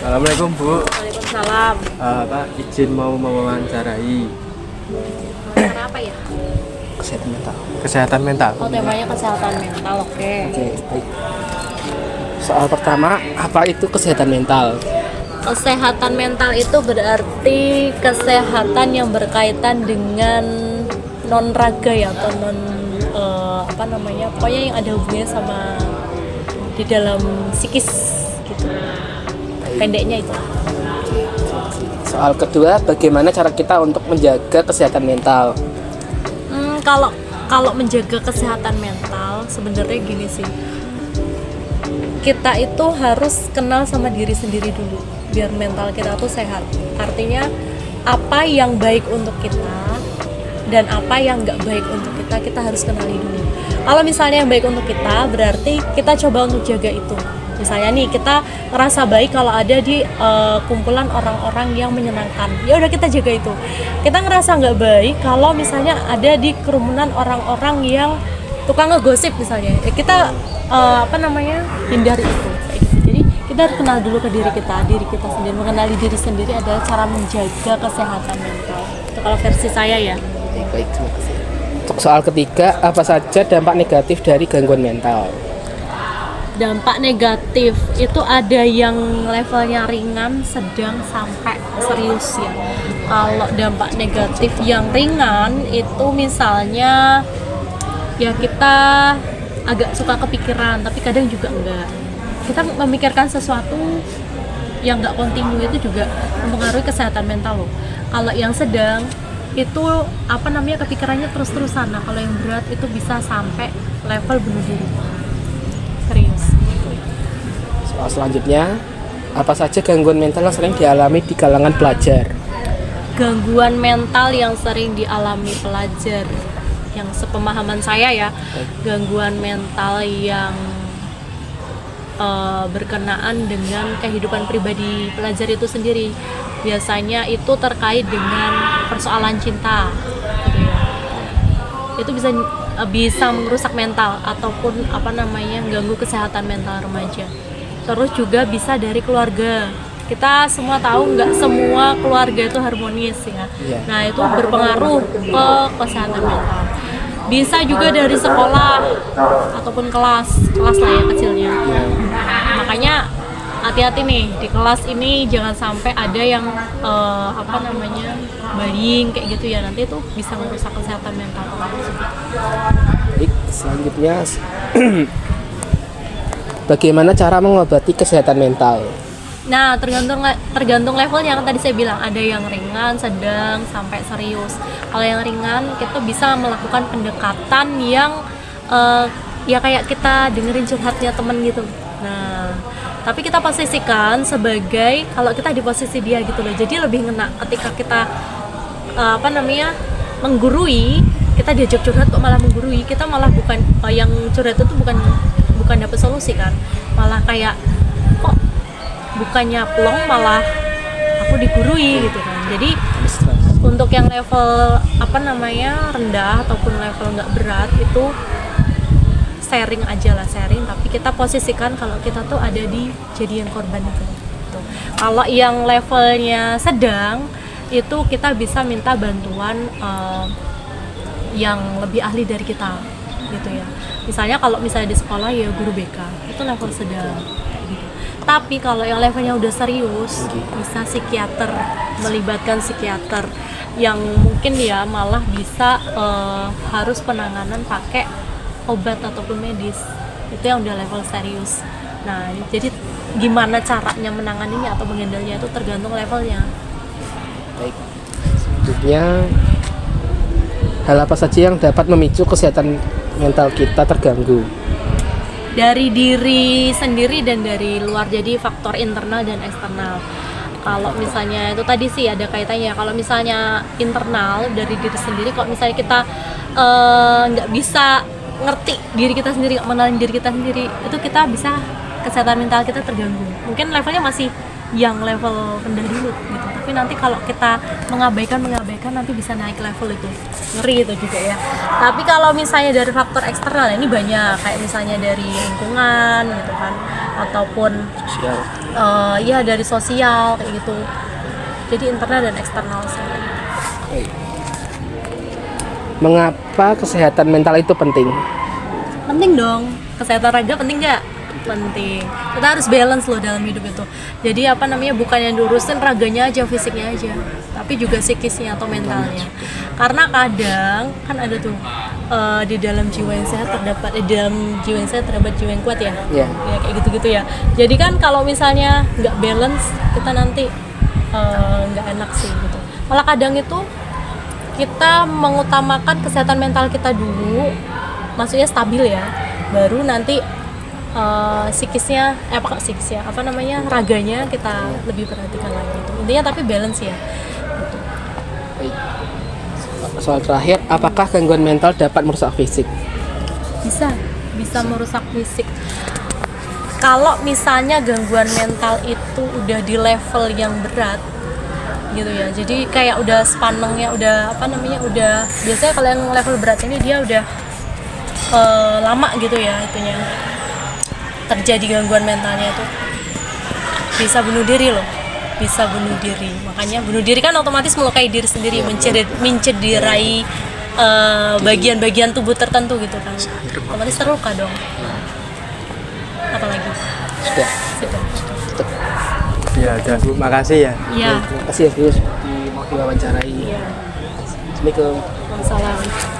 Assalamualaikum Bu. Waalaikumsalam. Pak izin mau mewawancarai Cara apa ya? Kesehatan mental. kesehatan mental. Oh, temanya kesehatan mental. Oke. Oke, baik. Soal pertama, apa itu kesehatan mental? Kesehatan mental itu berarti kesehatan yang berkaitan dengan non raga ya, atau non pokoknya yang ada hubungannya sama di dalam psikis gitu. Pendeknya itu. Soal kedua, bagaimana cara kita untuk menjaga kesehatan mental? Kalau menjaga kesehatan mental sebenarnya gini sih, kita itu harus kenal sama diri sendiri dulu biar mental kita tuh sehat. Artinya apa yang baik untuk kita dan apa yang nggak baik untuk kita harus kenali dulu. Kalau misalnya yang baik untuk kita, berarti kita coba untuk jaga itu. Misalnya nih, kita ngerasa baik kalau ada di kumpulan orang-orang yang menyenangkan, ya udah kita jaga itu. Kita ngerasa nggak baik kalau misalnya ada di kerumunan orang-orang yang tukang ngegosip misalnya, ya kita hindari itu. Jadi kita harus kenal dulu ke diri kita sendiri. Mengenali diri sendiri adalah cara menjaga kesehatan mental. Itu kalau versi saya ya. Baik, terima kasih. Untuk soal ketiga, apa saja dampak negatif dari gangguan mental? Dampak negatif itu ada yang levelnya ringan, sedang, sampai serius ya. Kalau dampak negatif yang ringan itu misalnya ya kita agak suka kepikiran, tapi kadang juga enggak. Kita memikirkan sesuatu yang enggak kontinu itu juga mempengaruhi kesehatan mental loh. Kalau yang sedang itu kepikirannya terus-terusan. Nah, kalau yang berat itu bisa sampai level bunuh diri. Serius. Soal selanjutnya, apa saja gangguan mental yang sering dialami di kalangan pelajar? Gangguan mental yang sering dialami pelajar, yang sepemahaman saya ya, gangguan mental yang berkenaan dengan kehidupan pribadi pelajar itu sendiri. Biasanya itu terkait dengan persoalan cinta gitu ya. Itu bisa merusak mental ataupun ganggu kesehatan mental remaja. Terus juga bisa dari keluarga. Kita semua tahu nggak semua keluarga itu harmonis ya. Nah, itu berpengaruh ke kesehatan mental. Bisa juga dari sekolah ataupun kelas lah ya kecilnya. Makanya hati-hati nih di kelas ini, jangan sampai ada yang bullying kayak gitu ya, nanti itu bisa merusak kesehatan mental orang tersebut. Baik, selanjutnya bagaimana cara mengobati kesehatan mental? Nah, tergantung levelnya, kan tadi saya bilang ada yang ringan, sedang, sampai serius. Kalau yang ringan kita bisa melakukan pendekatan yang ya kayak kita dengerin curhatnya temen gitu. Nah, tapi kita posisikan sebagai kalau kita di posisi dia gitu loh. Jadi lebih ngena ketika kita menggurui, kita diajak curhat kok malah menggurui, kita malah bukan yang curhat itu bukan dapat solusi kan, malah kayak kok bukannya plong malah aku digurui gitu kan. Jadi untuk yang level rendah ataupun level nggak berat itu sharing aja lah, tapi kita posisikan kalau kita tuh ada di jadian korban itu. Gitu. Kalau yang levelnya sedang itu kita bisa minta bantuan yang lebih ahli dari kita gitu ya. Misalnya kalau misalnya di sekolah ya guru BK, itu level sedang gitu. Tapi kalau yang levelnya udah serius, bisa psikiater, melibatkan psikiater yang mungkin ya malah bisa harus penanganan pakai obat ataupun medis. Itu yang udah level serius. Nah, jadi gimana caranya menanganinya atau menghandlenya itu tergantung levelnya. Baik, selanjutnya, hal apa saja yang dapat memicu kesehatan mental kita terganggu? Dari diri sendiri dan dari luar, jadi faktor internal dan eksternal. Kalau misalnya itu tadi sih ada kaitannya. Kalau misalnya internal dari diri sendiri, kalau misalnya kita nggak bisa ngerti diri kita sendiri, mengenali diri kita sendiri, itu kita bisa kesehatan mental kita terganggu. Mungkin levelnya masih yang level rendah dulu gitu, tapi nanti kalau kita mengabaikan nanti bisa naik level itu, ngeri itu juga ya. Tapi kalau misalnya dari faktor eksternal, ini banyak, kayak misalnya dari lingkungan gitu kan, ataupun Sosial. ya dari sosial kayak gitu. Jadi internal dan eksternal sih. Baik. Mengapa kesehatan mental itu penting? Penting dong, kesehatan raga penting nggak? Penting. Kita harus balance loh dalam hidup itu. Jadi apa namanya, bukan yang diurusin raganya aja, fisiknya aja, tapi juga psikisnya atau mentalnya. Karena kadang kan ada tuh di dalam jiwa yang sehat terdapat di dalam jiwa yang sehat terdapat jiwa yang kuat ya. Iya. Ya kayak gitu-gitu ya. Jadi kan kalau misalnya nggak balance, kita nanti nggak enak sih gitu. Malah kadang itu kita mengutamakan kesehatan mental kita dulu, maksudnya stabil ya, baru nanti raganya kita lebih perhatikan lagi gitu. Intinya tapi balance ya gitu. Baik. Soal terakhir, apakah gangguan mental dapat merusak fisik? Bisa merusak fisik. Kalau misalnya gangguan mental itu udah di level yang berat gitu ya, jadi kayak udah spanengnya udah udah biasanya kalau yang level berat ini dia udah lama gitu ya itunya terjadi gangguan mentalnya itu, bisa bunuh diri loh, bisa bunuh diri. Makanya bunuh diri kan otomatis melukai diri sendiri, mencederai bagian-bagian tubuh tertentu gitu kan, otomatis terluka dong. Apalagi Sudah. Ya udah Bu, makasih ya. Iya. Terima kasih ya Bu, seperti mau diwawancarai. Iya. Assalamualaikum. Waalaikumsalam.